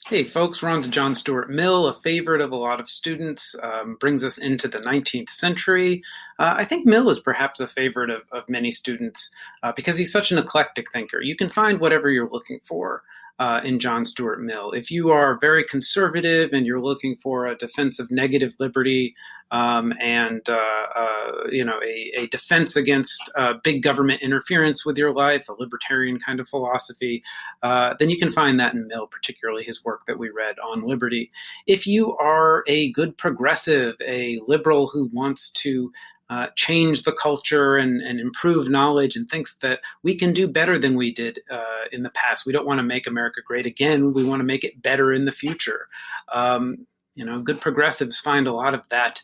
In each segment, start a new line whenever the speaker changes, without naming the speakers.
Hey folks, we're on to John Stuart Mill, a favorite of a lot of students, brings us into the 19th century. I think Mill is perhaps a favorite of many students because he's such an eclectic thinker. You can find whatever you're looking for in John Stuart Mill. If you are very conservative and you're looking for a defense of negative liberty and a defense against big government interference with your life, a libertarian kind of philosophy, then you can find that in Mill, particularly his work that we read on liberty. If you are a good progressive, a liberal who wants to change the culture and improve knowledge and thinks that we can do better than we did in the past. We don't want to make America great again. We want to make it better in the future. Good progressives find a lot of that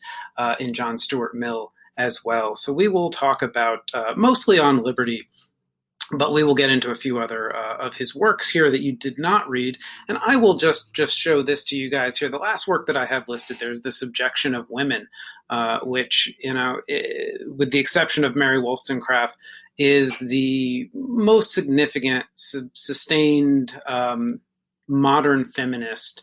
in John Stuart Mill as well. So we will talk about mostly on liberty, but we will get into a few other of his works here that you did not read. And I will just show this to you guys here. The last work that I have listed there is The Subjection of Women, which, with the exception of Mary Wollstonecraft, is the most significant, sustained modern feminist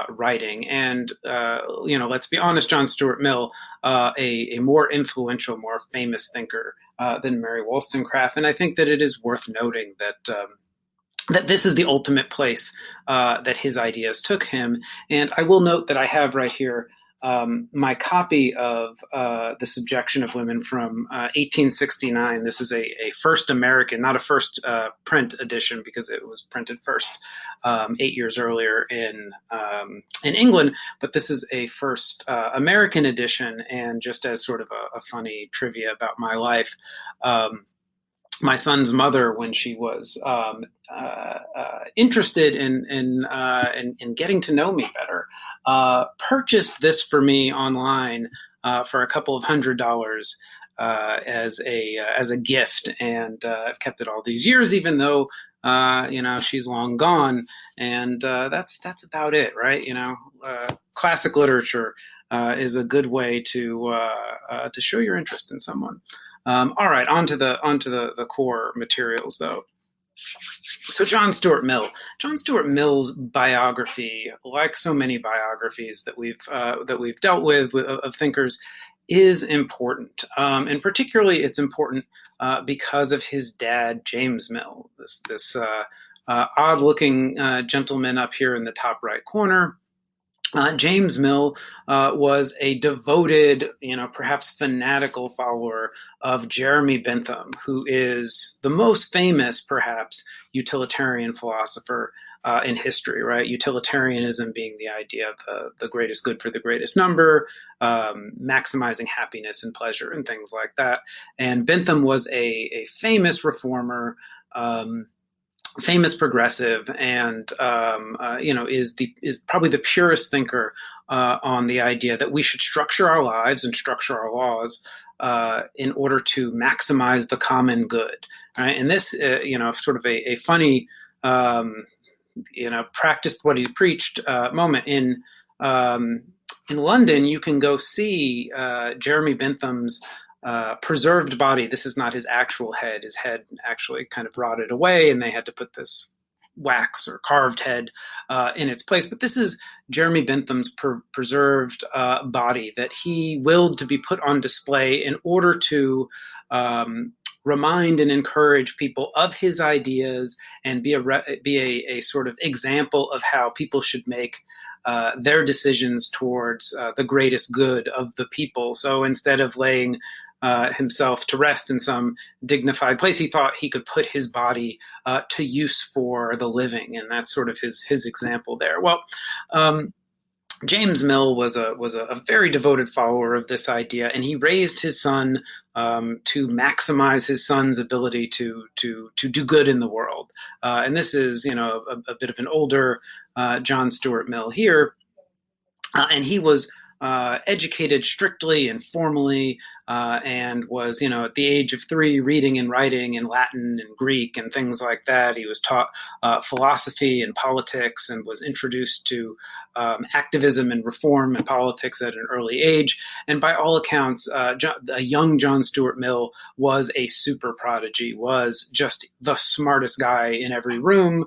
writing. And, let's be honest, John Stuart Mill, a more influential, more famous thinker than Mary Wollstonecraft. And I think that it is worth noting that this is the ultimate place that his ideas took him. And I will note that I have right here my copy of The Subjection of Women from 1869. This is a first American, not a first print edition, because it was printed first 8 years earlier in England. But this is a first American edition. And just as sort of a funny trivia about my life, my son's mother, when she was interested in getting to know me better, purchased this for me online for a couple of $100 as a gift, and I've kept it all these years, even though she's long gone, and that's about it, right? Classic literature is a good way to show your interest in someone. All right, onto the core materials, though. So John Stuart Mill. John Stuart Mill's biography, like so many biographies that we've dealt with of thinkers, is important, and particularly it's important because of his dad, James Mill. This odd-looking gentleman up here in the top right corner. James Mill was a devoted, perhaps fanatical follower of Jeremy Bentham, who is the most famous, perhaps, utilitarian philosopher in history, right? Utilitarianism being the idea of the greatest good for the greatest number, maximizing happiness and pleasure and things like that. And Bentham was a famous reformer, famous progressive, and is probably the purest thinker on the idea that we should structure our lives and structure our laws in order to maximize the common good. Right? And this, sort of a funny, practiced what he preached moment in London. You can go see Jeremy Bentham's preserved body. This is not his actual head. His head actually kind of rotted away, and they had to put this wax or carved head in its place. But this is Jeremy Bentham's preserved body that he willed to be put on display in order to remind and encourage people of his ideas and be a sort of example of how people should make their decisions towards the greatest good of the people. So instead of laying himself to rest in some dignified place, he thought he could put his body to use for the living, and that's sort of his example there. Well, James Mill was a very devoted follower of this idea, and he raised his son to maximize his son's ability to do good in the world. And this is, a bit of an older John Stuart Mill here, and he was educated strictly and formally, and was, at the age of 3, reading and writing in Latin and Greek and things like that. He was taught philosophy and politics, and was introduced to activism and reform and politics at an early age. And by all accounts, a young John Stuart Mill was a super prodigy, was just the smartest guy in every room.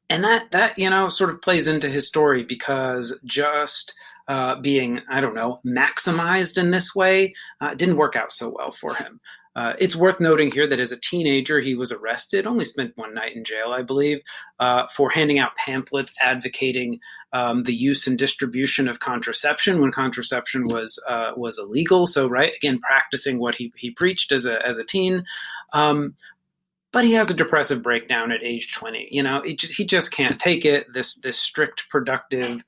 And that sort of plays into his story because just being, I don't know, maximized in this way didn't work out so well for him. It's worth noting here that as a teenager, he was arrested, only spent one night in jail, I believe, for handing out pamphlets advocating the use and distribution of contraception when contraception was illegal. So, right, again, practicing what he preached as a teen. But he has a depressive breakdown at age 20. He just can't take it. This strict, productive,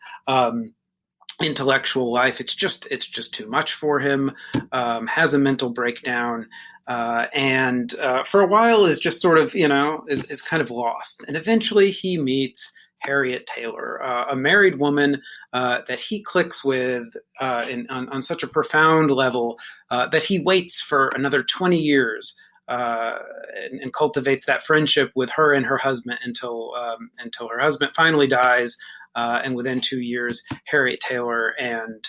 intellectual life. It's just too much for him. Has a mental breakdown, and for a while is just sort of is kind of lost. And eventually he meets Harriet Taylor, a married woman that he clicks with on such a profound level that he waits for another 20 years and cultivates that friendship with her and her husband until her husband finally dies. And within 2 years, Harriet Taylor and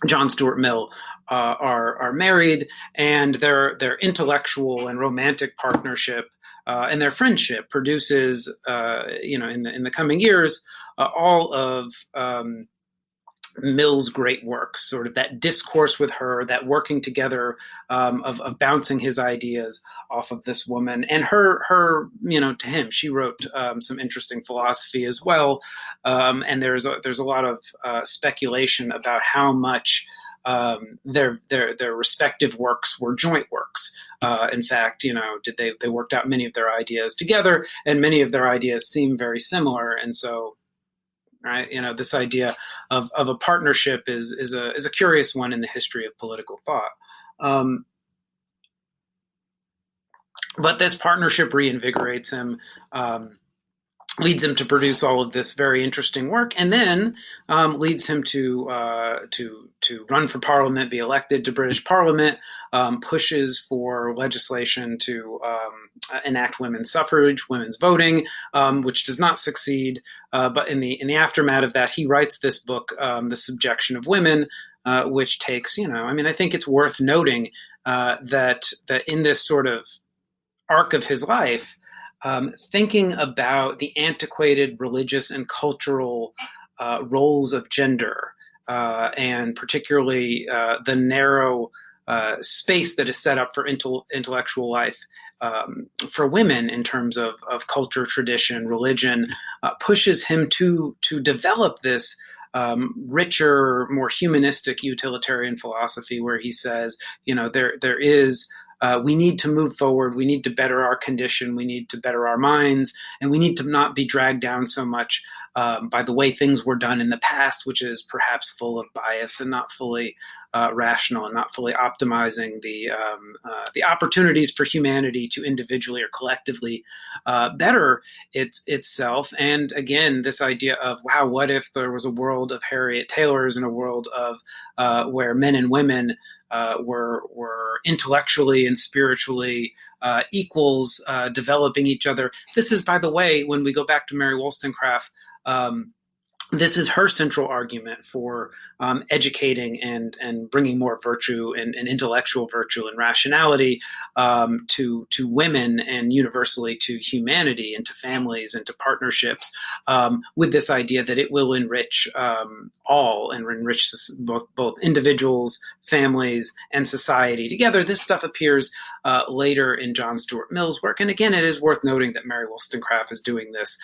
John Stuart Mill are married, and their intellectual and romantic partnership and their friendship produces, in the coming years, all of Mill's great works, sort of that discourse with her, that working together of bouncing his ideas off of this woman. And her to him, she wrote some interesting philosophy as well. And there's a lot of speculation about how much their respective works were joint works. In fact, they worked out many of their ideas together, and many of their ideas seem very similar. And so, right, this idea of a partnership is a curious one in the history of political thought. But this partnership reinvigorates him. Leads him to produce all of this very interesting work, and then leads him to run for Parliament, be elected to British Parliament, pushes for legislation to enact women's suffrage, women's voting, which does not succeed. But in the aftermath of that, he writes this book, The Subjection of Women, which takes, I think it's worth noting that in this sort of arc of his life, thinking about the antiquated religious and cultural roles of gender, and particularly the narrow space that is set up for intellectual life for women in terms of culture, tradition, religion, pushes him to develop this richer, more humanistic utilitarian philosophy, where he says, there is we need to move forward. We need to better our condition. We need to better our minds. And we need to not be dragged down so much by the way things were done in the past, which is perhaps full of bias and not fully rational and not fully optimizing the opportunities for humanity to individually or collectively better itself. And again, this idea of, wow, what if there was a world of Harriet Taylors and a world of where men and women were intellectually and spiritually equals, developing each other. This is, by the way, when we go back to Mary Wollstonecraft, this is her central argument for educating and bringing more virtue and intellectual virtue and rationality to women and universally to humanity and to families and to partnerships, with this idea that it will enrich all and enrich both individuals, families, and society together. This stuff appears later in John Stuart Mill's work. And again, it is worth noting that Mary Wollstonecraft is doing this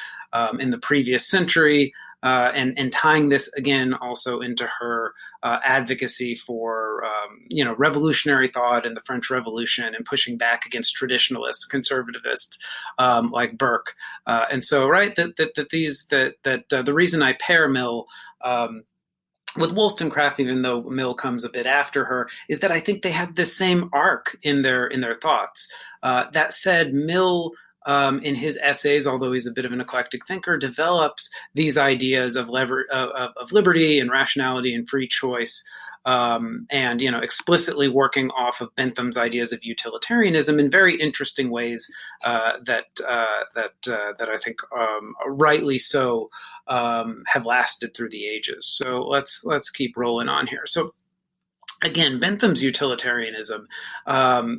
in the previous century. And tying this again also into her advocacy for revolutionary thought in the French Revolution and pushing back against traditionalists, conservativists like Burke, and so right that the reason I pair Mill with Wollstonecraft, even though Mill comes a bit after her, is that I think they have the same arc in their thoughts. That said, Mill, in his essays, although he's a bit of an eclectic thinker, develops these ideas of liberty and rationality and free choice, and explicitly working off of Bentham's ideas of utilitarianism in very interesting ways that I think rightly so have lasted through the ages. So let's keep rolling on here. So again, Bentham's utilitarianism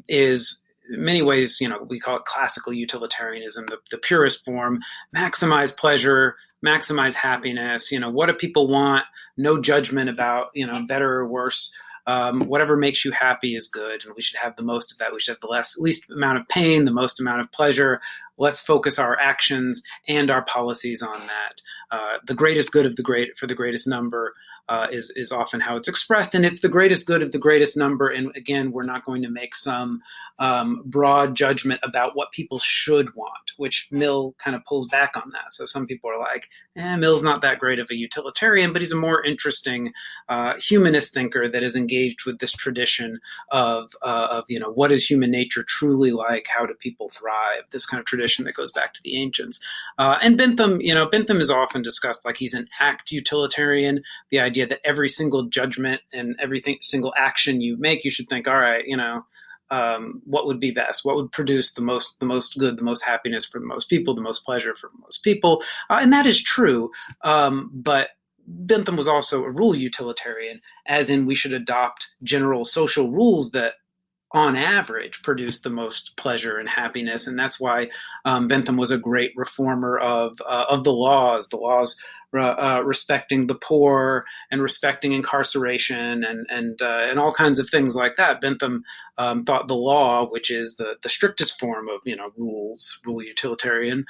is in many ways, we call it classical utilitarianism, the purest form. Maximize pleasure, maximize happiness. What do people want? No judgment about, better or worse. Whatever makes you happy is good, and we should have the most of that. We should have the least amount of pain, the most amount of pleasure. Let's focus our actions and our policies on that. The greatest good of the great for the greatest number is often how it's expressed, and it's the greatest good of the greatest number. And again, we're not going to make some broad judgment about what people should want, which Mill kind of pulls back on that. So some people are like, Mill's not that great of a utilitarian, but he's a more interesting humanist thinker that is engaged with this tradition of what is human nature truly like? How do people thrive? This kind of tradition that goes back to the ancients. And Bentham is often discussed like he's an act utilitarian. The idea that every single judgment and single action you make, you should think, all right, what would be best? What would produce the most good, the most happiness for the most people, the most pleasure for most people? And that is true. But Bentham was also a rule utilitarian, as in we should adopt general social rules that on average produce the most pleasure and happiness. And that's why Bentham was a great reformer of the laws respecting the poor and respecting incarceration and all kinds of things like that. Bentham thought the law, which is the strictest form of rule utilitarian,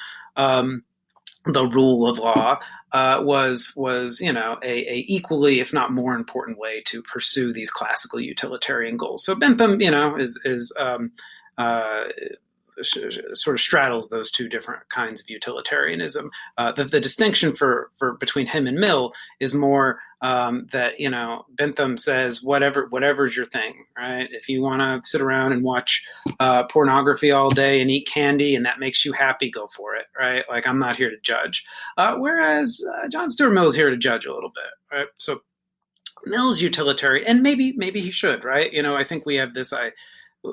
the rule of law was a equally, if not more important way to pursue these classical utilitarian goals. So Bentham, is sort of straddles those two different kinds of utilitarianism. The distinction for between him and Mill is more that Bentham says whatever's your thing, right? If you want to sit around and watch pornography all day and eat candy and that makes you happy, go for it, right? Like, I'm not here to judge. Whereas John Stuart Mill is here to judge a little bit, right? So Mill's utilitarian, and maybe he should, right? I think we have this.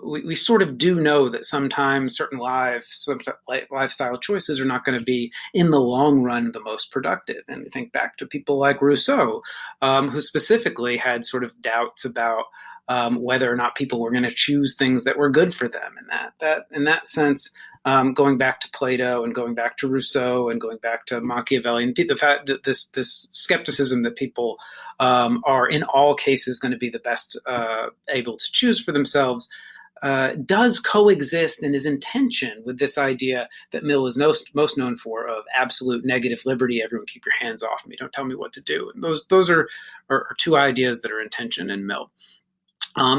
We sort of do know that sometimes certain lifestyle choices are not going to be in the long run the most productive. And we think back to people like Rousseau, who specifically had sort of doubts about whether or not people were going to choose things that were good for them. And that in that sense, going back to Plato and going back to Rousseau and going back to Machiavelli, and the fact that this skepticism that people are in all cases going to be the best able to choose for themselves does coexist and is in tension with this idea that Mill is most known for of absolute negative liberty. Everyone keep your hands off me. Don't tell me what to do. And those are two ideas that are in tension in Mill.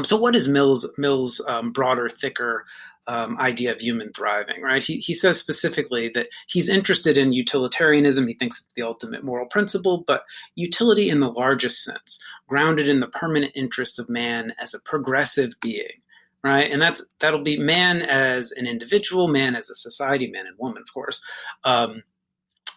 So what is Mill's broader, thicker idea of human thriving, right? He says specifically that he's interested in utilitarianism. He thinks it's the ultimate moral principle, but utility in the largest sense, grounded in the permanent interests of man as a progressive being. Right, and that'll be man as an individual, man as a society, man and woman, of course, and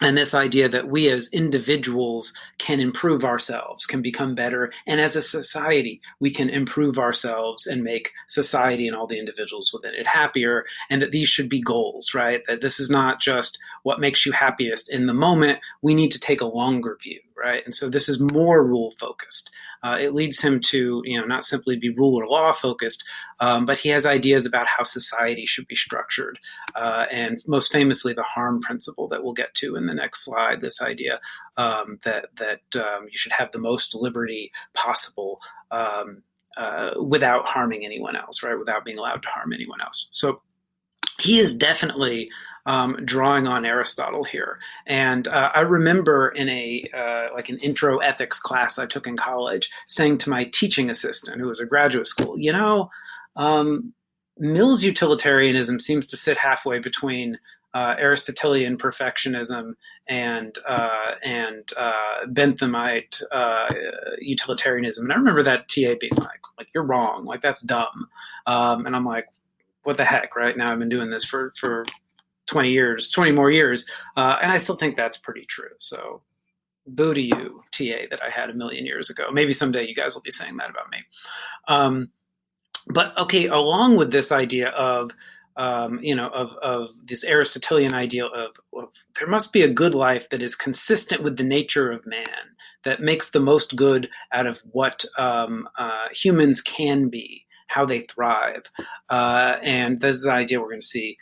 this idea that we as individuals can improve ourselves, can become better, and as a society we can improve ourselves and make society and all the individuals within it happier, and that these should be goals, right? That this is not just what makes you happiest in the moment. We need to take a longer view, right? And so this is more rule focused. It leads him to, not simply be rule or law focused, but he has ideas about how society should be structured. And most famously, the harm principle that we'll get to in the next slide, this idea that you should have the most liberty possible without harming anyone else, right? Without being allowed to harm anyone else. So he is definitely drawing on Aristotle here. And I remember in an intro ethics class I took in college, saying to my teaching assistant, who was a graduate school, Mill's utilitarianism seems to sit halfway between Aristotelian perfectionism and Benthamite utilitarianism. And I remember that TA being like, you're wrong, like that's dumb. And I'm like, what the heck, right? Now I've been doing this for 20 more years, and I still think that's pretty true. So boo to you, TA, that I had a million years ago. Maybe someday you guys will be saying that about me. But okay, along with this idea of this Aristotelian ideal of there must be a good life that is consistent with the nature of man, that makes the most good out of what humans can be. how they thrive. And this is an idea we're going to see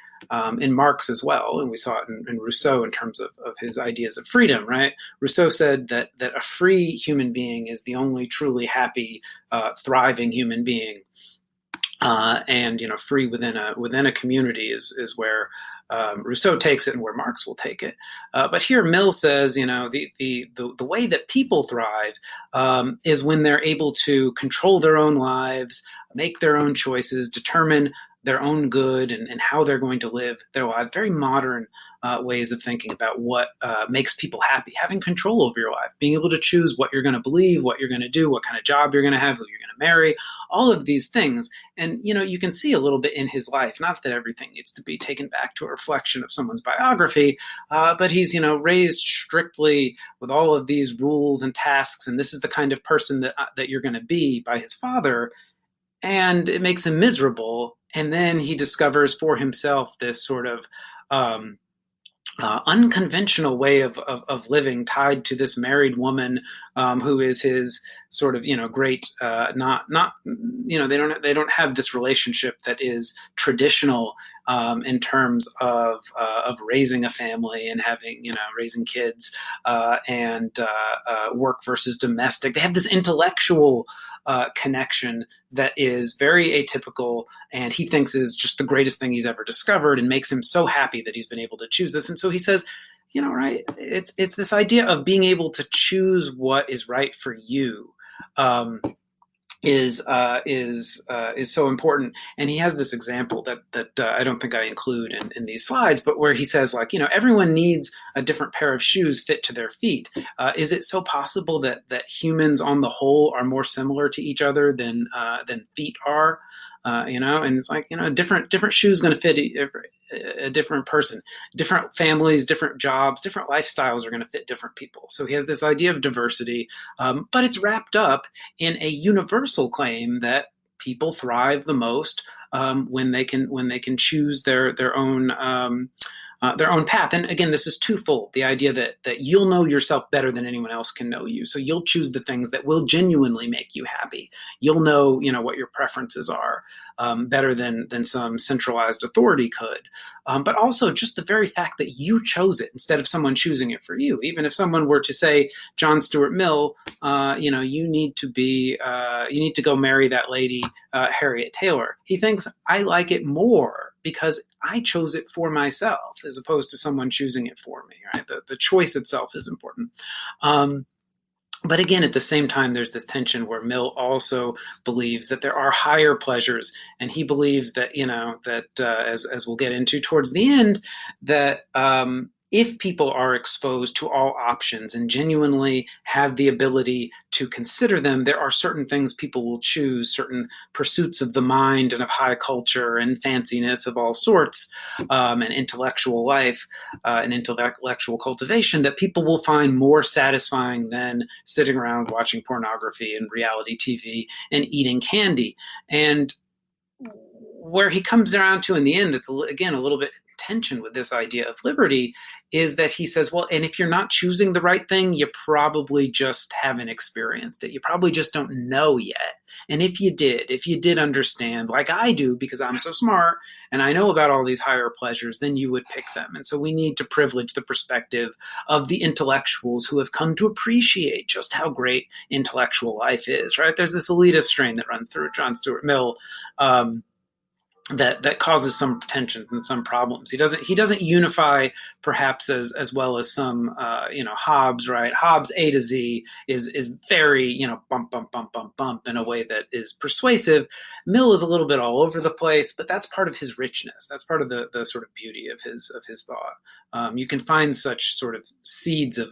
in Marx as well, and we saw it in Rousseau in terms of his ideas of freedom, right? Rousseau said that a free human being is the only truly happy, thriving human being. And free within a community is where Rousseau takes it, and where Marx will take it. But here Mill says, the way that people thrive is when they're able to control their own lives, make their own choices, determine their own good and how they're going to live their lives. Very modern ways of thinking about what makes people happy. Having control over your life, being able to choose what you're going to believe, what you're going to do, what kind of job you're going to have, who you're going to marry, all of these things. And, you can see a little bit in his life, not that everything needs to be taken back to a reflection of someone's biography, but he's, raised strictly with all of these rules and tasks. And this is the kind of person that you're going to be by his father. And it makes him miserable. And then he discovers for himself this sort of unconventional way of living, tied to this married woman who is his sort of great they don't have this relationship that is traditional in terms of raising a family and having raising kids and work versus domestic. They have this intellectual connection that is very atypical, and he thinks is just the greatest thing he's ever discovered, and makes him so happy that he's been able to choose this. And so he says, right, it's this idea of being able to choose what is right for you. Is so important. And he has this example that I don't think I include in these slides, but where he says, everyone needs a different pair of shoes fit to their feet. Is it so possible that humans on the whole are more similar to each other than feet are? And it's different shoes going to fit a different person. Different families, different jobs, different lifestyles are going to fit different people. So he has this idea of diversity, but it's wrapped up in a universal claim that people thrive the most when they can choose their own path. And again, this is twofold: the idea that you'll know yourself better than anyone else can know you, so you'll choose the things that will genuinely make you happy. You'll know what your preferences are better than some centralized authority could. But also just the very fact that you chose it instead of someone choosing it for you. Even if someone were to say, John Stuart Mill, you need to go marry that lady Harriet Taylor, he thinks, I like it more because I chose it for myself as opposed to someone choosing it for me, right? The choice itself is important. But again, at the same time, there's this tension where Mill also believes that there are higher pleasures, and he believes that, as we'll get into towards the end, that if people are exposed to all options and genuinely have the ability to consider them, there are certain things people will choose, certain pursuits of the mind and of high culture and fanciness of all sorts, and intellectual life and intellectual cultivation that people will find more satisfying than sitting around watching pornography and reality TV and eating candy. And where he comes around to in the end, that's again a little bit tension with this idea of liberty, is that he says, well, and if you're not choosing the right thing, you probably just haven't experienced it. You probably just don't know yet. And if you did understand, like I do, because I'm so smart and I know about all these higher pleasures, then you would pick them. And so we need to privilege the perspective of the intellectuals who have come to appreciate just how great intellectual life is, right? There's this elitist strain that runs through John Stuart Mill, that causes some tension and some problems. He doesn't unify perhaps as well as some Hobbes, right? Hobbes A to Z is very bump bump bump bump bump in a way that is persuasive. Mill is a little bit all over the place, but that's part of his richness. That's part of the sort of beauty of his thought. You can find such sort of seeds of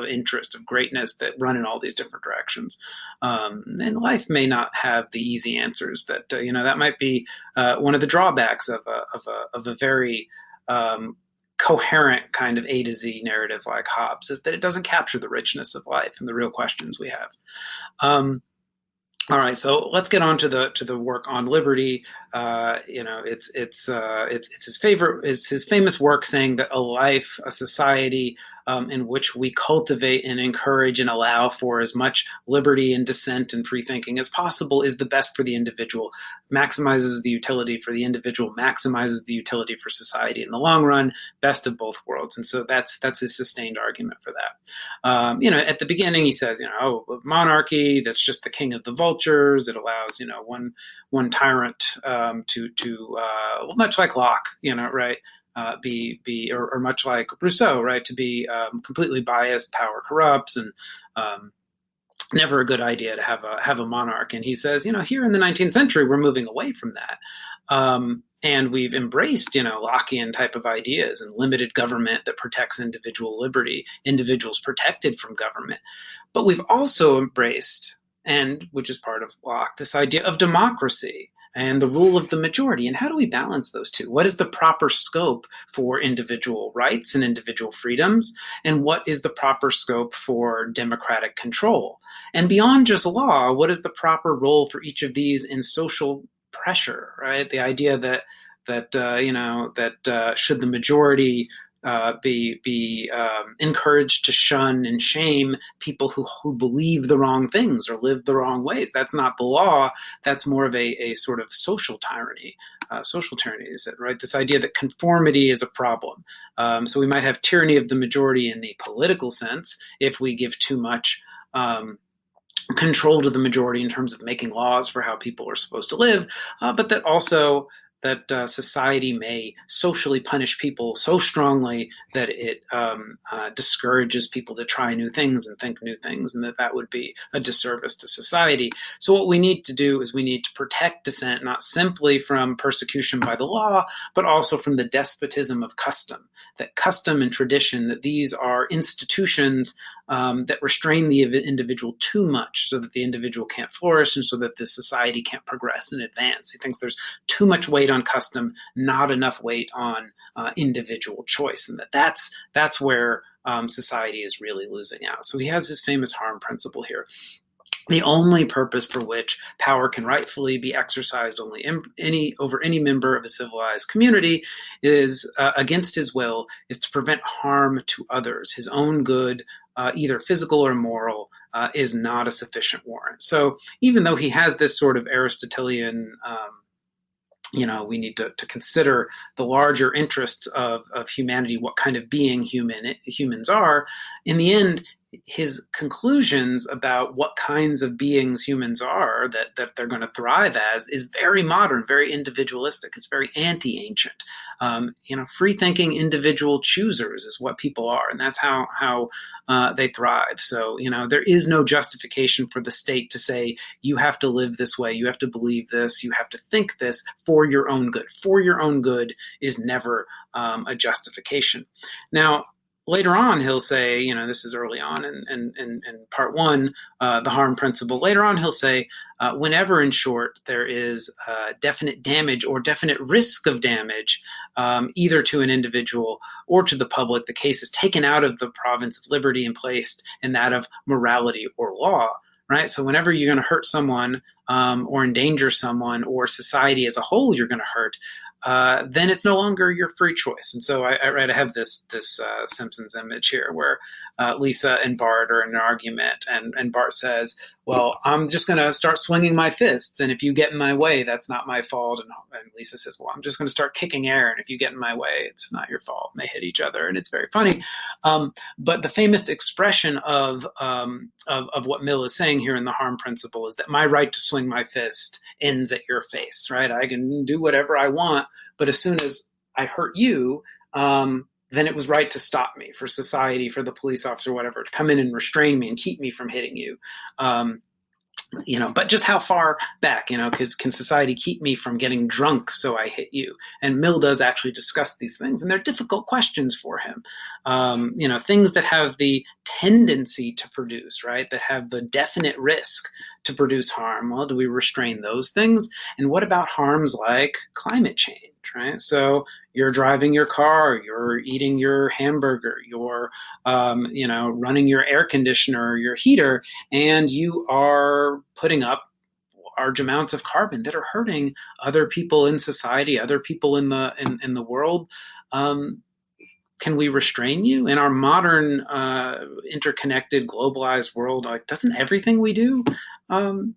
interest, of greatness that run in all these different directions. And life may not have the easy answers that that might be one of the drawbacks of a very coherent kind of A to Z narrative like Hobbes, is that it doesn't capture the richness of life and the real questions we have. All right, so let's get on to the work on liberty. It's his famous work saying that a society in which we cultivate and encourage and allow for as much liberty and dissent and free thinking as possible is the best for the individual, maximizes the utility for the individual, maximizes the utility for society in the long run, best of both worlds. And so that's his sustained argument for that. At the beginning, he says, monarchy, that's just the king of the vultures. It allows, one tyrant to much like Locke, right? Or much like Rousseau, right? To be completely biased, power corrupts, and never a good idea to have a monarch. And he says, here in the 19th century, we're moving away from that. And we've embraced, Lockean type of ideas and limited government that protects individual liberty, individuals protected from government. But we've also embraced, and which is part of Locke, this idea of democracy and the rule of the majority. And how do we balance those two? What is the proper scope for individual rights and individual freedoms? And what is the proper scope for democratic control? And beyond just law, what is the proper role for each of these in social pressure, right? The idea that should the majority be encouraged to shun and shame people who believe the wrong things or live the wrong ways. That's not the law. That's more of a sort of social tyranny. Social tyranny is it, right? This idea that conformity is a problem. So we might have tyranny of the majority in the political sense if we give too much control to the majority in terms of making laws for how people are supposed to live, but that also that society may socially punish people so strongly that it discourages people to try new things and think new things, and that would be a disservice to society. So what we need to do is we need to protect dissent, not simply from persecution by the law, but also from the despotism of custom. That custom and tradition, that these are institutions that restrain the individual too much so that the individual can't flourish and so that the society can't progress and advance. He thinks there's too much weight on custom, not enough weight on individual choice, and that's where society is really losing out. So he has his famous harm principle here. The only purpose for which power can rightfully be exercised over any member of a civilized community is against his will, is to prevent harm to others. His own good, either physical or moral, is not a sufficient warrant. So even though he has this sort of Aristotelian we need to consider the larger interests of humanity, what kind of being humans are. In the end, his conclusions about what kinds of beings humans are that they're going to thrive as is very modern, very individualistic. It's very anti-ancient. Free-thinking individual choosers is what people are, and that's how they thrive. So, there is no justification for the state to say, you have to live this way, you have to believe this, you have to think this for your own good. For your own good is never a justification. Now, later on, he'll say, this is early on in part one, the harm principle. Later on, he'll say, whenever, in short, there is definite damage or definite risk of damage, either to an individual or to the public, the case is taken out of the province of liberty and placed in that of morality or law. Right? So whenever you're going to hurt someone or endanger someone or society as a whole you're going to hurt, then it's no longer your free choice. And so I have this Simpsons image here where Lisa and Bart are in an argument, and Bart says, well, I'm just going to start swinging my fists, and if you get in my way, that's not my fault. And Lisa says, well, I'm just going to start kicking air, and if you get in my way, it's not your fault. And they hit each other, and it's very funny. But the famous expression of what Mill is saying here in the harm principle is that my right to swing my fist ends at your face, right? I can do whatever I want, but as soon as I hurt you, then it was right to stop me, for society, for the police officer, whatever, to come in and restrain me and keep me from hitting you. But just how far back, can society keep me from getting drunk so I hit you? And Mill does actually discuss these things, and they're difficult questions for him. Things that have the tendency to produce, right, that have the definite risk to produce harm. Well, do we restrain those things? And what about harms like climate change, right? So you're driving your car, you're eating your hamburger, you're, running your air conditioner or your heater, and you are putting up large amounts of carbon that are hurting other people in society, other people in the world. can we restrain you in our modern interconnected, globalized world? Like, doesn't everything we do um,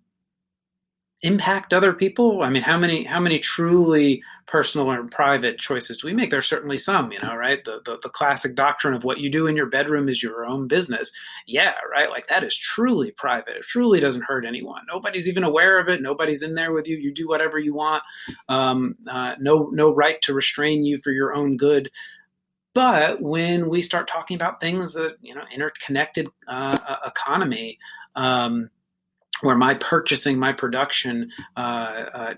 impact other people? I mean, how many truly personal or private choices do we make? There's certainly some, right? The classic doctrine of what you do in your bedroom is your own business. Yeah, right. Like that is truly private. It truly doesn't hurt anyone. Nobody's even aware of it. Nobody's in there with you. You do whatever you want. No right to restrain you for your own good. But when we start talking about things that, interconnected economy, where my purchasing, my production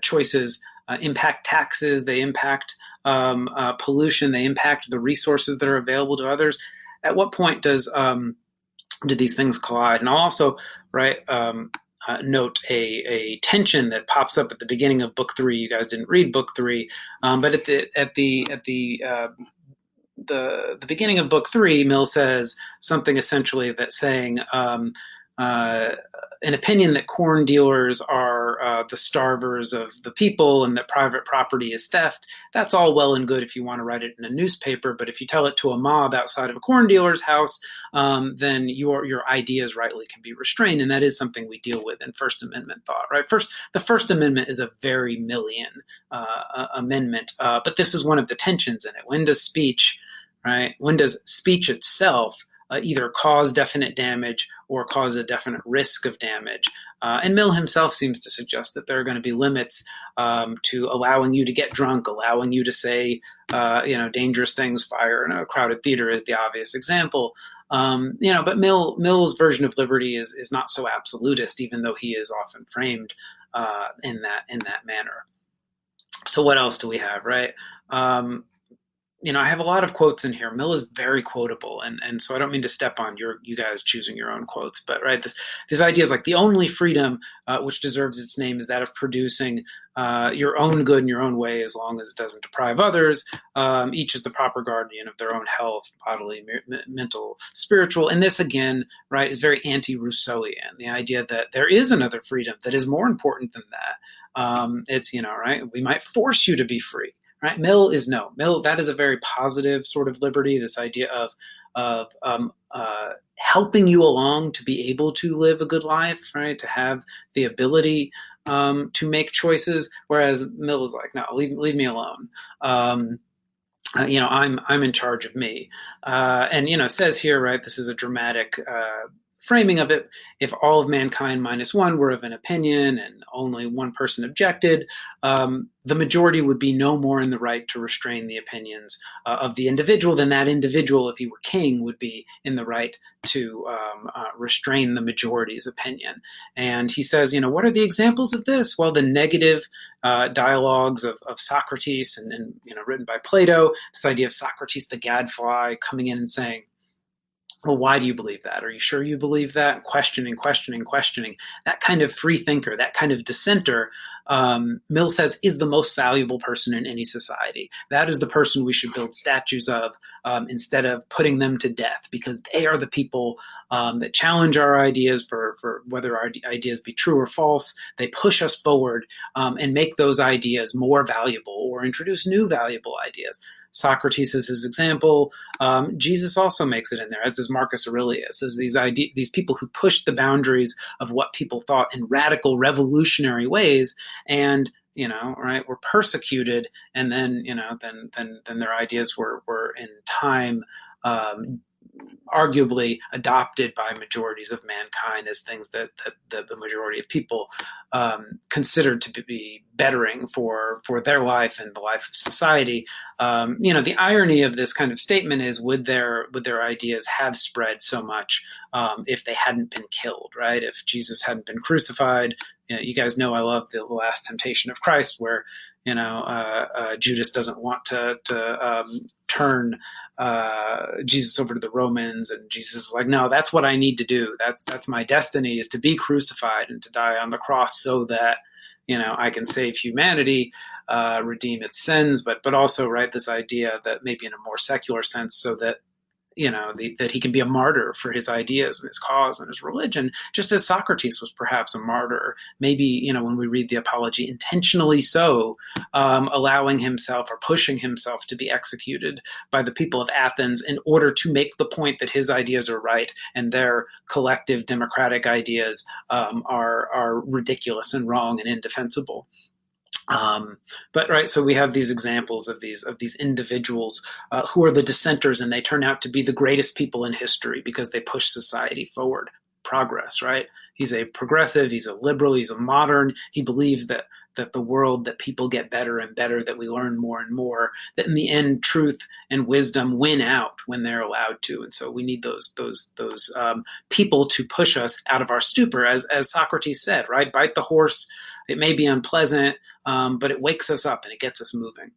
choices impact taxes, they impact pollution, they impact the resources that are available to others. At what point do these things collide? And I'll also note a tension that pops up at the beginning of book 3. You guys didn't read book 3, but at the beginning of book 3, Mill says something essentially that's saying an opinion that corn dealers are the starvers of the people and that private property is theft. That's all well and good if you want to write it in a newspaper, but if you tell it to a mob outside of a corn dealer's house, then your ideas rightly can be restrained, and that is something we deal with in First Amendment thought. Right? The First Amendment is a very Millian amendment, but this is one of the tensions in it. When does speech itself either cause definite damage or cause a definite risk of damage? And Mill himself seems to suggest that there are going to be limits to allowing you to get drunk, allowing you to say, dangerous things. Fire in a crowded theater is the obvious example. But Mill's version of liberty is not so absolutist, even though he is often framed in that manner. So what else do we have, right? I have a lot of quotes in here. Mill is very quotable, and so I don't mean to step on you guys choosing your own quotes, but right, this idea is like the only freedom which deserves its name is that of producing your own good in your own way, as long as it doesn't deprive others. Each is the proper guardian of their own health, bodily, mental, spiritual, and this again, right, is very anti-Rousseauian. The idea that there is another freedom that is more important than that. It's right, we might force you to be free. Right? Mill, that is a very positive sort of liberty, this idea of helping you along to be able to live a good life, right? To have the ability to make choices, whereas Mill is like, no, leave me alone. I'm in charge of me. And it says here, right, this is a dramatic framing of it. If all of mankind minus one were of an opinion and only one person objected, the majority would be no more in the right to restrain the opinions of the individual than that individual, if he were king, would be in the right to restrain the majority's opinion. And he says, what are the examples of this? Well, the negative dialogues of Socrates and written by Plato, this idea of Socrates the gadfly coming in and saying, well, why do you believe that? Are you sure you believe that? Questioning. That kind of free thinker, that kind of dissenter, Mill says, is the most valuable person in any society. That is the person we should build statues of instead of putting them to death, because they are the people that challenge our ideas for whether our ideas be true or false. They push us forward and make those ideas more valuable or introduce new valuable ideas. Socrates is his example. Jesus also makes it in there, as does Marcus Aurelius, as these people who pushed the boundaries of what people thought in radical, revolutionary ways, and were persecuted, and then then their ideas were in time arguably adopted by majorities of mankind as things that the majority of people considered to be bettering for their life and the life of society. The irony of this kind of statement is, would their ideas have spread so much if they hadn't been killed, right? If Jesus hadn't been crucified. You guys know I love the Last Temptation of Christ, where Judas doesn't want to turn Jesus over to the Romans, and Jesus is like, no, that's what I need to do. That's my destiny, is to be crucified and to die on the cross so that I can save humanity, redeem its sins, but also, right, this idea that maybe in a more secular sense, so that that he can be a martyr for his ideas and his cause and his religion, just as Socrates was perhaps a martyr. Maybe, when we read the Apology, intentionally so, allowing himself or pushing himself to be executed by the people of Athens in order to make the point that his ideas are right and their collective democratic ideas are ridiculous and wrong and indefensible. But right, so we have these examples of these individuals who are the dissenters, and they turn out to be the greatest people in history because they push society forward, progress. Right? He's a progressive, he's a liberal, he's a modern. He believes that the world, that people get better and better, that we learn more and more, that in the end, truth and wisdom win out when they're allowed to. And so we need those people to push us out of our stupor, as Socrates said. Right? Bite the horse. It may be unpleasant, but it wakes us up and it gets us moving.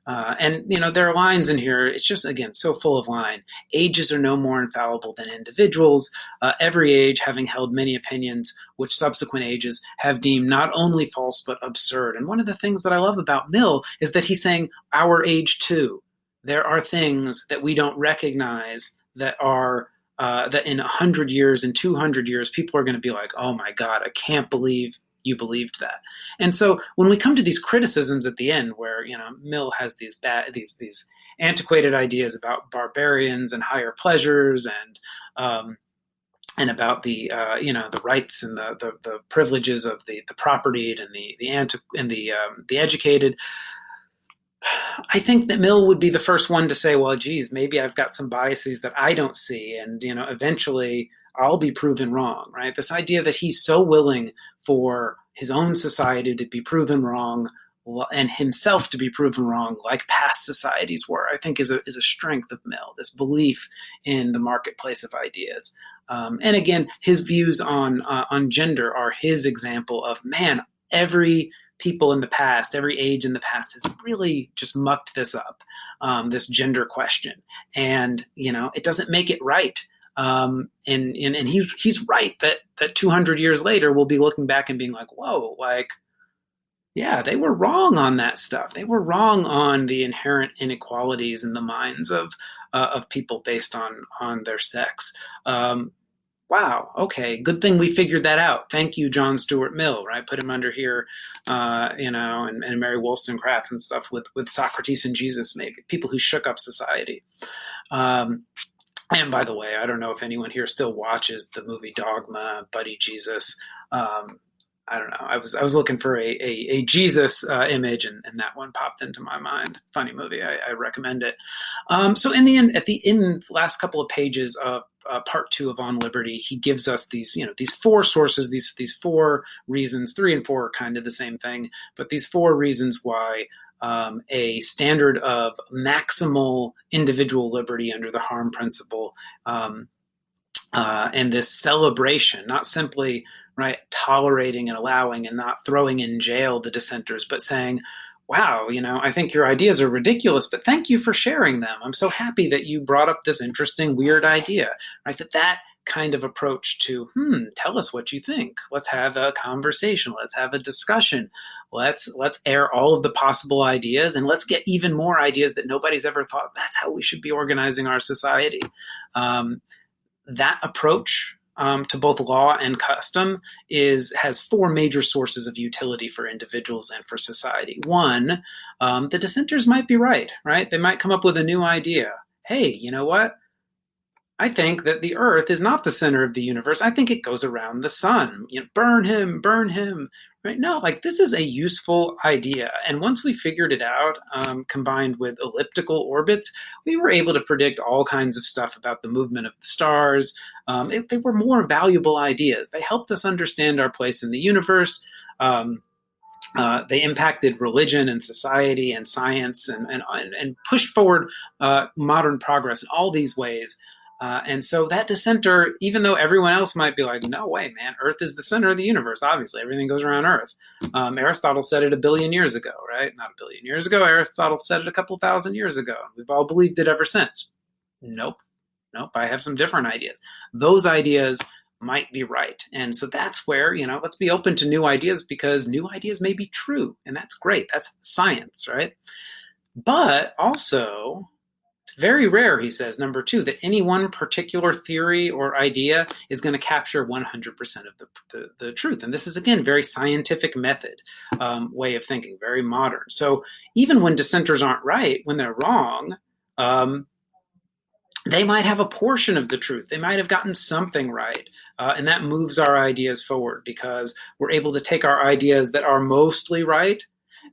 And there are lines in here. It's just, again, so full of line. Ages are no more infallible than individuals. Every age having held many opinions, which subsequent ages have deemed not only false but absurd. And one of the things that I love about Mill is that he's saying our age too. There are things that we don't recognize that are that in 100 years, in 200 years, people are going to be like, oh my God, I can't believe you believed that. And so when we come to these criticisms at the end, where Mill has these antiquated ideas about barbarians and higher pleasures, and about the the rights and the privileges of the propertied and the educated, I think that Mill would be the first one to say, well, geez, maybe I've got some biases that I don't see, and eventually I'll be proven wrong, right? This idea that he's so willing for his own society to be proven wrong and himself to be proven wrong, like past societies were, I think is a strength of Mill. This belief in the marketplace of ideas, and again, his views on gender are his example of, man, every people in the past, every age in the past has really just mucked this up, this gender question, and it doesn't make it right. And he's right that 200 years later we'll be looking back and being like, whoa, like, yeah, they were wrong on that stuff. They were wrong on the inherent inequalities in the minds of people based on their sex. Wow, okay, good thing we figured that out. Thank you, John Stuart Mill, right? Put him under here, and Mary Wollstonecraft and stuff with Socrates and Jesus, maybe people who shook up society. And by the way, I don't know if anyone here still watches the movie Dogma, Buddy Jesus. I don't know. I was looking for a Jesus image, and that one popped into my mind. Funny movie. I recommend it. So in the end, at the last couple of pages of part 2 of On Liberty, he gives us these four sources, these 4 reasons. 3 and 4 are kind of the same thing, but these 4 reasons why a standard of maximal individual liberty under the harm principle, and this celebration, not simply tolerating and allowing and not throwing in jail the dissenters, but saying, wow, I think your ideas are ridiculous, but thank you for sharing them. I'm so happy that you brought up this interesting, weird idea, right? That kind of approach to, tell us what you think. Let's have a conversation. Let's have a discussion. Let's air all of the possible ideas, and let's get even more ideas that nobody's ever thought. That's how we should be organizing our society. That approach to both law and custom has 4 major sources of utility for individuals and for society. One, the dissenters might be right? They might come up with a new idea. Hey, you know what? I think that the earth is not the center of the universe. I think it goes around the sun. Burn him, right? No, this is a useful idea. And once we figured it out, combined with elliptical orbits, we were able to predict all kinds of stuff about the movement of the stars. They were more valuable ideas. They helped us understand our place in the universe. They impacted religion and society and science and pushed forward modern progress in all these ways. And so that dissenter, even though everyone else might be like, no way, man, Earth is the center of the universe. Obviously, everything goes around Earth. Aristotle said it 1 billion years ago, right? Not 1 billion years ago. Aristotle said it a couple thousand years ago. We've all believed it ever since. Nope. I have some different ideas. Those ideas might be right. And so that's where, let's be open to new ideas, because new ideas may be true. And that's great. That's science, right? But also, It's very rare, he says, number two, that any one particular theory or idea is going to capture 100% of the truth. And this is, again, very scientific method way of thinking, very modern. So even when dissenters aren't right, when they're wrong, um, they might have a portion of the truth. They might have gotten something right. And that moves our ideas forward because we're able to take our ideas that are mostly right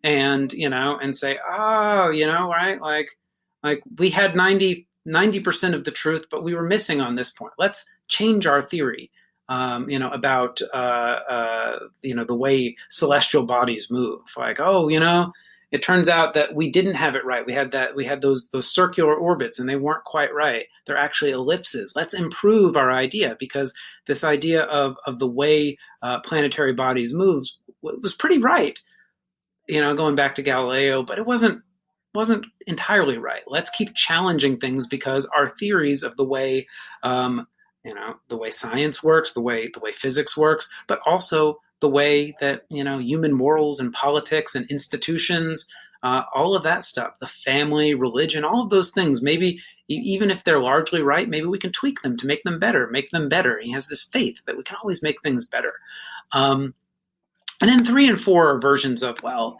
and, and say, oh, right? Like we had 90% of the truth, but we were missing on this point. Let's change our theory, about, the way celestial bodies move. Like, oh, it turns out that we didn't have it right. We had those circular orbits and they weren't quite right. They're actually ellipses. Let's improve our idea because this idea of the way planetary bodies moves was pretty right. Going back to Galileo, but it wasn't entirely right. Let's keep challenging things because our theories of the way the way science works, the way physics works, but also the way that human morals and politics and institutions, all of that stuff, the family, religion, all of those things. Maybe even if they're largely right, maybe we can tweak them to make them better. Make them better. He has this faith that we can always make things better. And then 3 and 4 are versions of, well,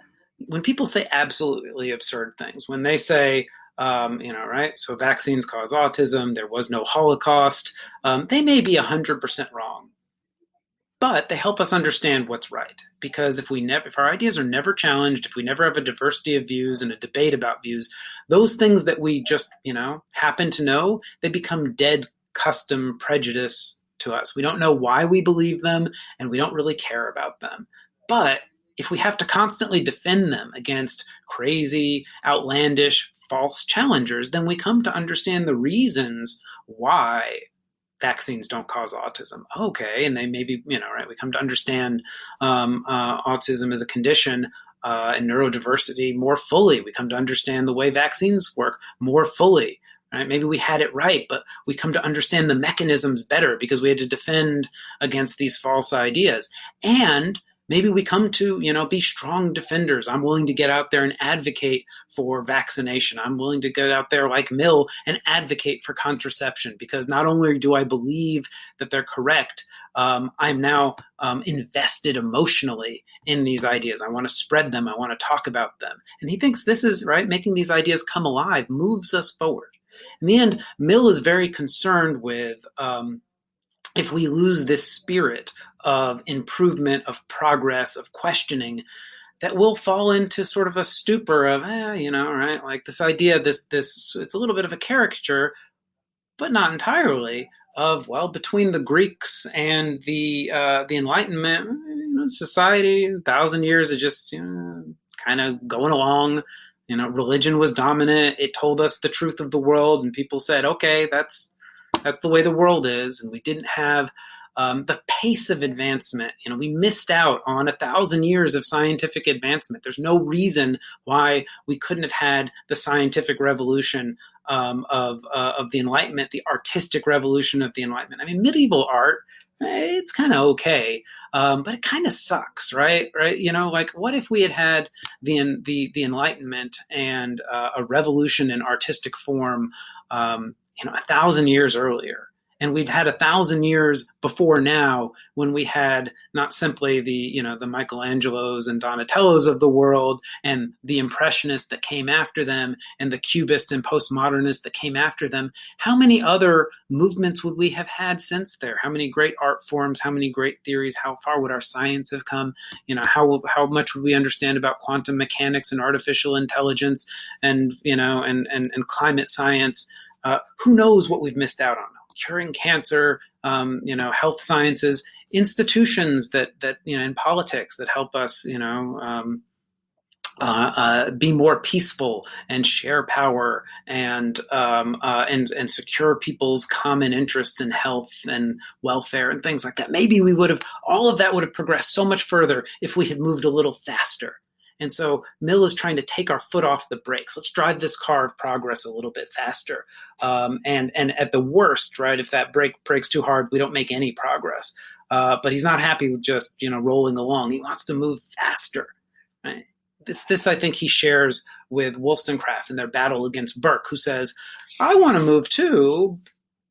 when people say absolutely absurd things, when they say, right, so vaccines cause autism, there was no Holocaust, they may be 100% wrong, but they help us understand what's right. Because if our ideas are never challenged, if we never have a diversity of views and a debate about views, those things that we just, happen to know, they become dead custom prejudice to us. We don't know why we believe them, and we don't really care about them. But if we have to constantly defend them against crazy, outlandish, false challengers, then we come to understand the reasons why vaccines don't cause autism. Okay, and they maybe, right, we come to understand autism as a condition and neurodiversity more fully. We come to understand the way vaccines work more fully. Right? Maybe we had it right, but we come to understand the mechanisms better because we had to defend against these false ideas. And maybe we come to, be strong defenders. I'm willing to get out there and advocate for vaccination. I'm willing to get out there like Mill and advocate for contraception because not only do I believe that they're correct, I'm now invested emotionally in these ideas. I want to spread them. I want to talk about them. And he thinks this is, right, making these ideas come alive moves us forward. In the end, Mill is very concerned with if we lose this spirit of improvement, of progress, of questioning, that we'll fall into sort of a stupor of, right, like this idea, this it's a little bit of a caricature, but not entirely, of, well, between the Greeks and the Enlightenment, society, 1,000 years of just kind of going along. Religion was dominant. It told us the truth of the world, and people said, okay, that's the way the world is. And we didn't have the pace of advancement. We missed out on 1,000 years of scientific advancement. There's no reason why we couldn't have had the scientific revolution of the Enlightenment, the artistic revolution of the Enlightenment. I mean, medieval art, it's kind of okay, but it kind of sucks, right? Right? Like what if we had the Enlightenment and a revolution in artistic form, 1,000 years earlier? And we'd had 1,000 years before now when we had not simply the Michelangelos and Donatellos of the world and the Impressionists that came after them and the Cubists and postmodernists that came after them. How many other movements would we have had since there? How many great art forms? How many great theories? How far would our science have come? How much would we understand about quantum mechanics and artificial intelligence and and climate science? Who knows what we've missed out on? Curing cancer, health sciences, institutions that in politics that help us, be more peaceful and share power and secure people's common interests in health and welfare and things like that. Maybe all of that would have progressed so much further if we had moved a little faster. And so Mill is trying to take our foot off the brakes. Let's drive this car of progress a little bit faster. And at the worst, right, if that brake breaks too hard, we don't make any progress. But he's not happy with just rolling along. He wants to move faster. Right? This I think he shares with Wollstonecraft in their battle against Burke, who says, I want to move too,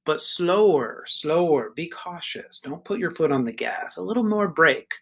but slower, slower, be cautious. Don't put your foot on the gas, a little more brake.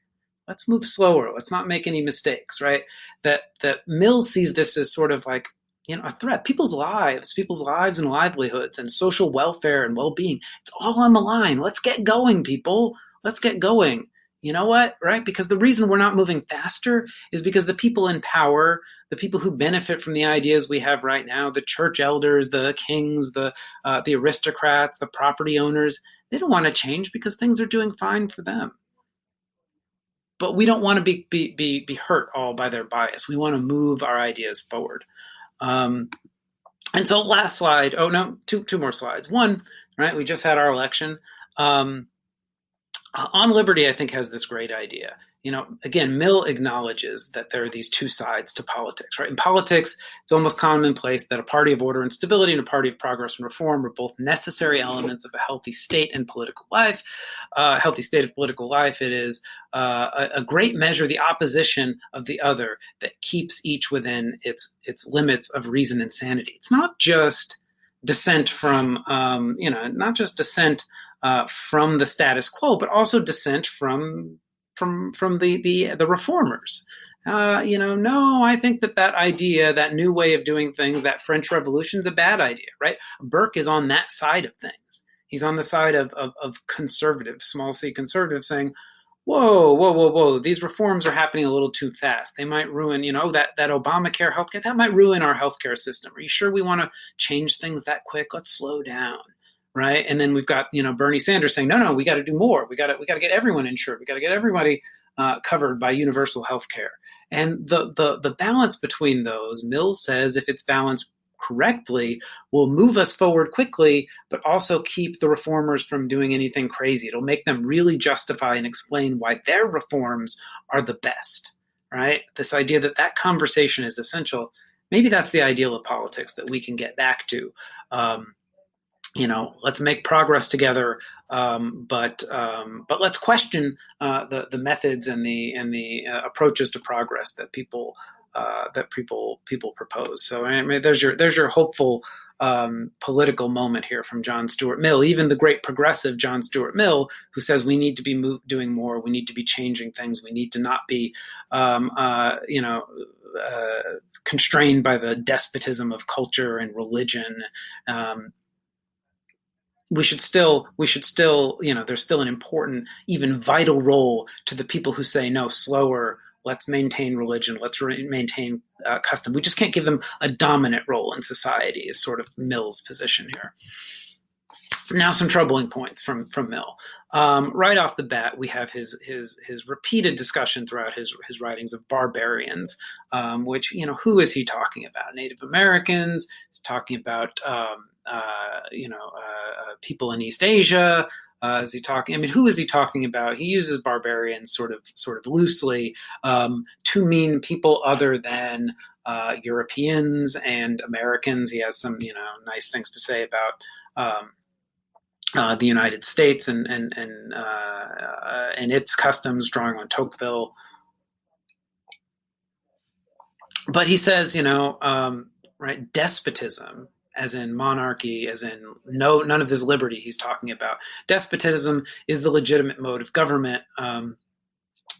Let's move slower. Let's not make any mistakes, right? That Mill sees this as sort of like, a threat. People's lives and livelihoods and social welfare and well-being, it's all on the line. Let's get going, people. Let's get going. You know what, right? Because the reason we're not moving faster is because the people in power, the people who benefit from the ideas we have right now, the church elders, the kings, the aristocrats, the property owners, they don't want to change because things are doing fine for them. But we don't want to be hurt all by their bias. We want to move our ideas forward. And so last slide. Oh no, two more slides. One, right? We just had our election. On Liberty, I think, has this great idea. Again, Mill acknowledges that there are these two sides to politics, right? In politics, it's almost commonplace that a party of order and stability and a party of progress and reform are both necessary elements of a healthy state and political life. A healthy state of political life, it is a great measure the opposition of the other that keeps each within its limits of reason and sanity. It's not just dissent from, not just dissent from the status quo, but also dissent from the reformers. No, I think that idea, that new way of doing things, that French Revolution is a bad idea, right? Burke is on that side of things. He's on the side of conservative, small c conservative, saying, whoa, these reforms are happening a little too fast. They might ruin, that Obamacare healthcare, that might ruin our healthcare system. Are you sure we want to change things that quick? Let's slow down. Right. And then we've got, Bernie Sanders saying, no, we got to do more. We got to get everyone insured. We got to get everybody covered by universal health care. And the balance between those, Mill says, if it's balanced correctly, will move us forward quickly, but also keep the reformers from doing anything crazy. It'll make them really justify and explain why their reforms are the best. Right. This idea that conversation is essential. Maybe that's the ideal of politics that we can get back to. Let's make progress together, but let's question the methods and the approaches to progress that people propose. So I mean, there's your hopeful political moment here from John Stuart Mill, even the great progressive John Stuart Mill, who says we need to be doing more, we need to be changing things, we need to not be constrained by the despotism of culture and religion. We should still, there's still an important, even vital role to the people who say, no, slower, let's maintain religion, let's maintain custom. We just can't give them a dominant role in society, is sort of Mill's position here. Now some troubling points from Mill. Right off the bat, we have his repeated discussion throughout his writings of barbarians, which, who is he talking about? Native Americans. He's talking about people in East Asia. Is he talking? I mean, who is he talking about? He uses barbarians sort of loosely to mean people other than Europeans and Americans. He has some nice things to say about the United States and its customs, drawing on Tocqueville. But he says, right, despotism, as in monarchy, as in none of this liberty he's talking about. Despotism is the legitimate mode of government.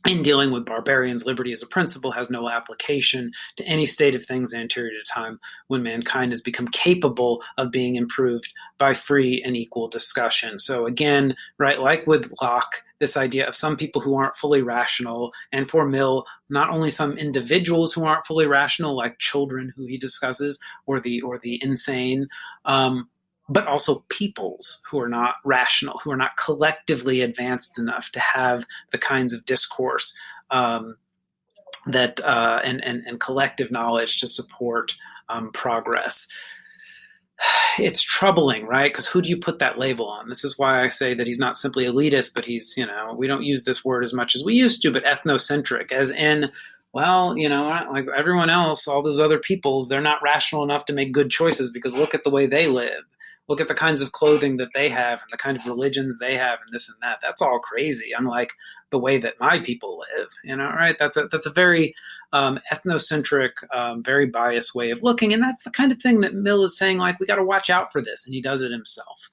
In dealing with barbarians, liberty as a principle has no application to any state of things anterior to time when mankind has become capable of being improved by free and equal discussion. So again, right, like with Locke, this idea of some people who aren't fully rational, and for Mill, not only some individuals who aren't fully rational, like children who he discusses, or the insane, but also peoples who are not rational, who are not collectively advanced enough to have the kinds of discourse that and collective knowledge to support progress. It's troubling, right? Because who do you put that label on? This is why I say that he's not simply elitist, but he's, we don't use this word as much as we used to, but ethnocentric, as in, well, like everyone else, all those other peoples, they're not rational enough to make good choices because look at the way they live. look at the kinds of clothing that they have and the kind of religions they have and this and that. That's all crazy, unlike the way that my people live, right? That's a very ethnocentric, very biased way of looking. And that's the kind of thing that Mill is saying, like, we got to watch out for this. And he does it himself.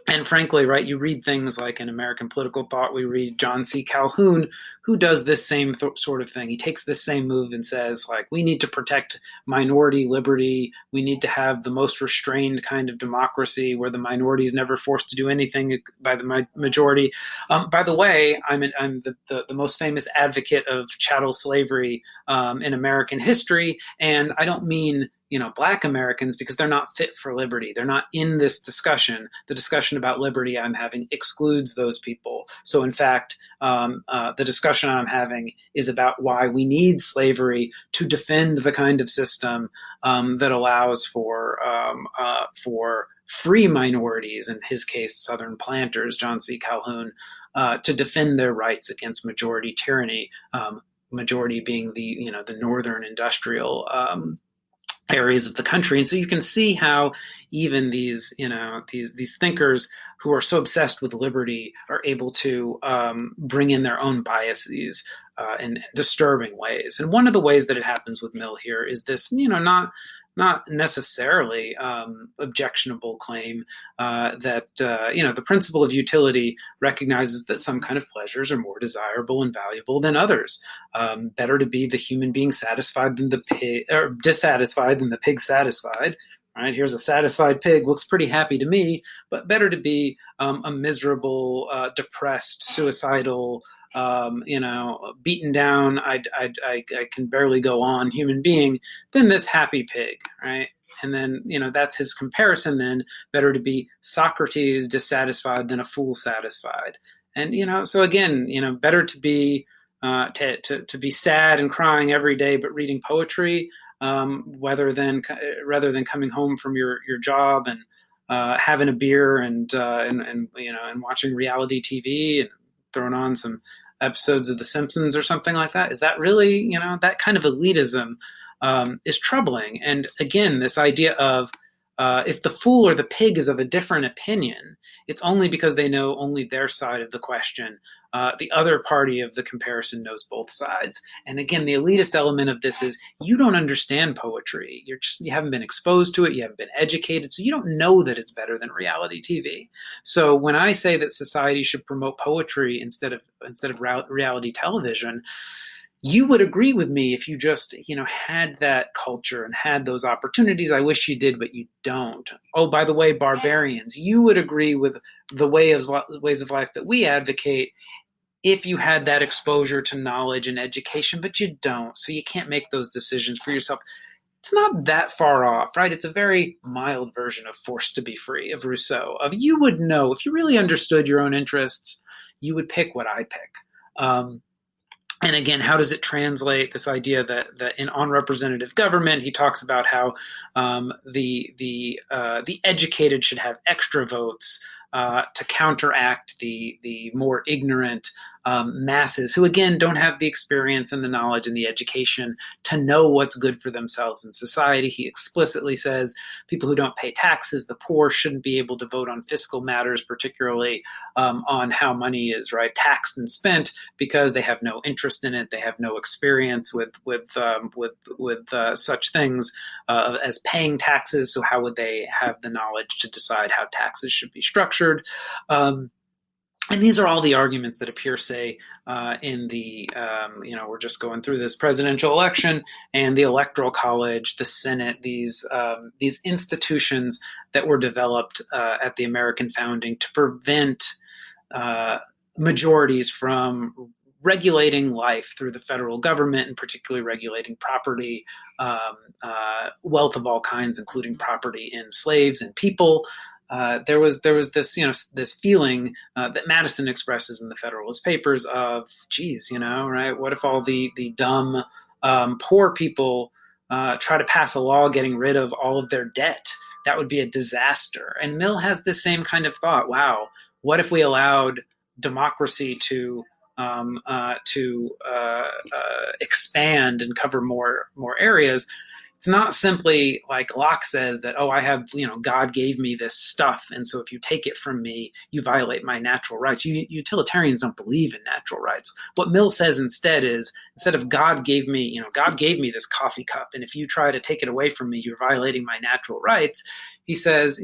And frankly, right, you read things like in American Political Thought, we read John C. Calhoun, who does this same sort of thing. He takes this same move and says, like, we need to protect minority liberty. We need to have the most restrained kind of democracy where the minority is never forced to do anything by the majority. By the way, I'm the most famous advocate of chattel slavery in American history. And I don't mean Black Americans, because they're not fit for liberty. They're not in this discussion. The discussion about liberty I'm having excludes those people. So in fact, the discussion I'm having is about why we need slavery to defend the kind of system that allows for free minorities, in his case, Southern planters, John C. Calhoun, to defend their rights against majority tyranny, majority being the northern industrial areas of the country. And so you can see how even these thinkers who are so obsessed with liberty are able to bring in their own biases in disturbing ways. And one of the ways that it happens with Mill here is this, not necessarily objectionable claim that the principle of utility recognizes that some kind of pleasures are more desirable and valuable than others. Better to be the human being satisfied than the pig, or dissatisfied than the pig satisfied. Right, here's a satisfied pig, looks pretty happy to me, but better to be a miserable, depressed, suicidal, beaten down, I can barely go on human being than this happy pig, right? And then, that's his comparison then. Better to be Socrates dissatisfied than a fool satisfied. And, so again, better to be to be sad and crying every day but reading poetry, rather than coming home from your job and having a beer and watching reality TV and throwing on some episodes of The Simpsons or something like that. Is that really, that kind of elitism is troubling. And again, this idea of if the fool or the pig is of a different opinion, it's only because they know only their side of the question. The other party of the comparison knows both sides. And again, the elitist element of this is you don't understand poetry. You haven't been exposed to it. You haven't been educated. So you don't know that it's better than reality TV. So when I say that society should promote poetry instead of reality television, you would agree with me if you just, had that culture and had those opportunities. I wish you did, but you don't. Oh, by the way, barbarians, you would agree with the ways of life that we advocate if you had that exposure to knowledge and education, but you don't. So you can't make those decisions for yourself. It's not that far off, right? It's a very mild version of Forced to be Free of Rousseau. You would know, if you really understood your own interests, you would pick what I pick. And again, how does it translate this idea that in unrepresentative government, he talks about how the educated should have extra votes to counteract the more ignorant masses who, again, don't have the experience and the knowledge and the education to know what's good for themselves in society. He explicitly says people who don't pay taxes, the poor, shouldn't be able to vote on fiscal matters, particularly on how money is taxed and spent, because they have no interest in it. They have no experience with such things as paying taxes. So how would they have the knowledge to decide how taxes should be structured? And these are all the arguments that appear, say, in the, we're just going through this presidential election and the Electoral College, the Senate, these institutions that were developed at the American founding to prevent majorities from regulating life through the federal government, and particularly regulating property, wealth of all kinds, including property in slaves and people. There was this this feeling that Madison expresses in the Federalist Papers of, geez, right? What if all the dumb poor people try to pass a law getting rid of all of their debt? That would be a disaster. And Mill has this same kind of thought. Wow, what if we allowed democracy to expand and cover more areas? it's not simply like Locke says that, oh, I have, God gave me this stuff, and so if you take it from me, you violate my natural rights. Utilitarians don't believe in natural rights. What Mill says instead is, instead of God gave me this coffee cup, and if you try to take it away from me, you're violating my natural rights. He says,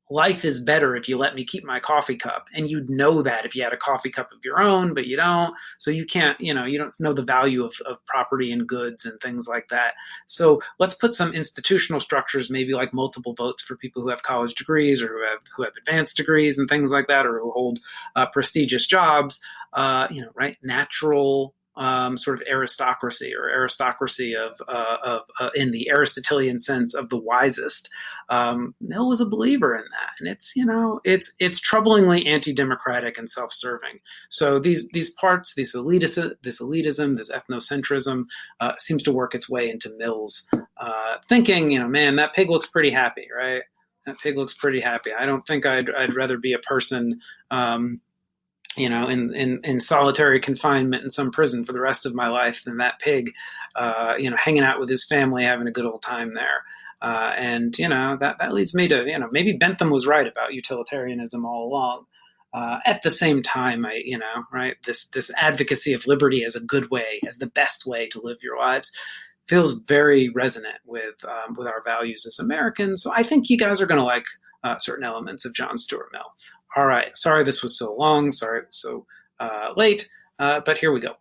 life is better if you let me keep my coffee cup. And you'd know that if you had a coffee cup of your own, but you don't. So you can't, you don't know the value of property and goods and things like that. So let's put some institutional structures, maybe like multiple votes for people who have college degrees or who have advanced degrees and things like that, or who hold prestigious jobs, right? Natural sort of aristocracy, or aristocracy of in the Aristotelian sense of the wisest. Mill was a believer in that, and it's troublingly anti-democratic and self-serving. So these parts, this elitism, this ethnocentrism, seems to work its way into Mill's thinking. Man, that pig looks pretty happy, right? That pig looks pretty happy. I don't think I'd rather be a person. In solitary confinement in some prison for the rest of my life than that pig, hanging out with his family, having a good old time there. And that leads me to, maybe Bentham was right about utilitarianism all along. At the same time, right, this advocacy of liberty as a good way, as the best way to live your lives, feels very resonant with our values as Americans. So I think you guys are going to like certain elements of John Stuart Mill. All right. Sorry this was so long. Sorry it was so late, but here we go.